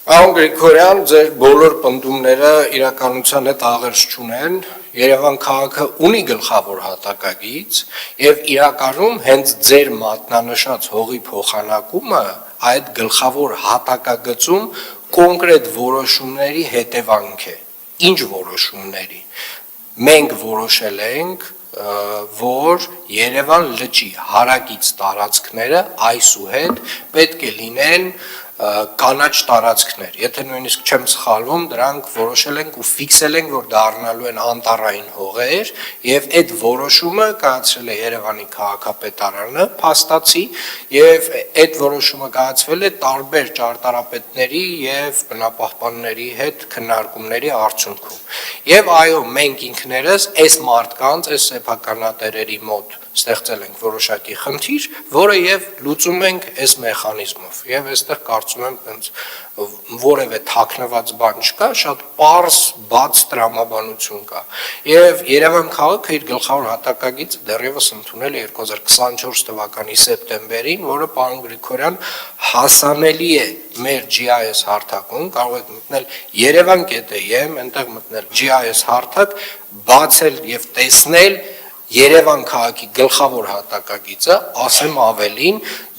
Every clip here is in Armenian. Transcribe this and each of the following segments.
Պարոն Գրիգորյան, ձեր բոլոր պնդումները իրականության հետ աղերս չունեն, Երևան քաղաքը ունի գլխավոր հատակագիծ եւ իրականում հենց ձեր մատնանշած հողի փոխանակումը այդ գլխավոր հատակագծում կոնկրետ որոշումների հետևանք է։ Ինչ որոշումների։ Մենք որոշել ենք, որ Երևան լճի հարակից տարածքները այսուհետ պետք է լինեն կանաչ տարածքներ, եթե նույնիսկ չեմ սխալվում, դրանք որոշել ենք ու ֆիքսել ենք, որ դառնալու են անտառային հողեր, եւ այդ որոշումը կայացրել է Երևանի քաղաքապետարանը, փաստացի, եւ այդ որոշումը կայացվել է տարբեր ճարտարապետների եւ բնապահպանների հետ քննարկումների արդյունքում։ Եվ այո, մենք ինքներս այս մարդկանց, այս սեփականատերերի մոտ ստեղծել ենք որոշակի խնդիր, որը եւ լուծում ենք այս մեխանիզմով։ Եվ այստեղ կարծում եմ, հենց որևէ թաքնված բան չկա, շատ պարզ, բաց տրամաբանություն կա։ Եվ Երևան քաղաքը իր գլխավոր հատակագիծը դեռևս ընդունել է 2024 թվականի սեպտեմբերին, որը պարոն Գրիգորյան հասանելի է մեր GIS հարթակում, կարող եք մտնել Yerevan.am, այնտեղ մտնել GIS հարթակ, բացել եւ տեսնել Երևան քաղաքի գլխավոր հատակագիծը, ասեմ ավելին,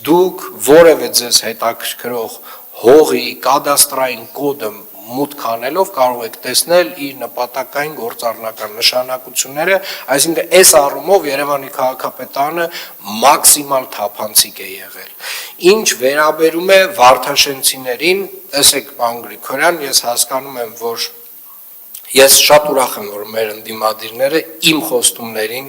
դուք որևէ ձեզ հետաքրքրող հողի կադաստրային կոդը մուտք անելով կարող եք տեսնել իր նպատակային գործառնական նշանակությունները, այսինքն այս առումով Երևանի քաղաքապետարանը մաքսիմալ թափանցիկ է եղել։ Ինչ վերաբերում է Վարդաշենցիներին, տեսեք, պարոն Գրիգորյան, ես հասկանում եմ, որ Ես շատ ուրախ եմ, որ մեր ընդդիմադիրները իմ խոստումներին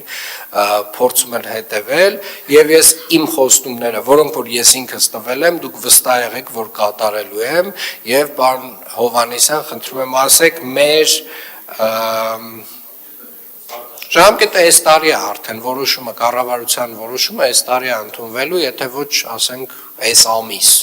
փորձում են հետևել եւ ես իմ խոստումները, որոնք որ ես ինքս տվել եմ, դուք վստահ եղեք, որ կատարելու եմ եւ պարոն Հովհաննիսյան, խնդրում եմ ասեք, մեր ժամկետը այս տարի է արդեն որոշումը, կառավարության որոշումը այս տարի է ընդունվելու, եթե ոչ, ասենք, այս ամիս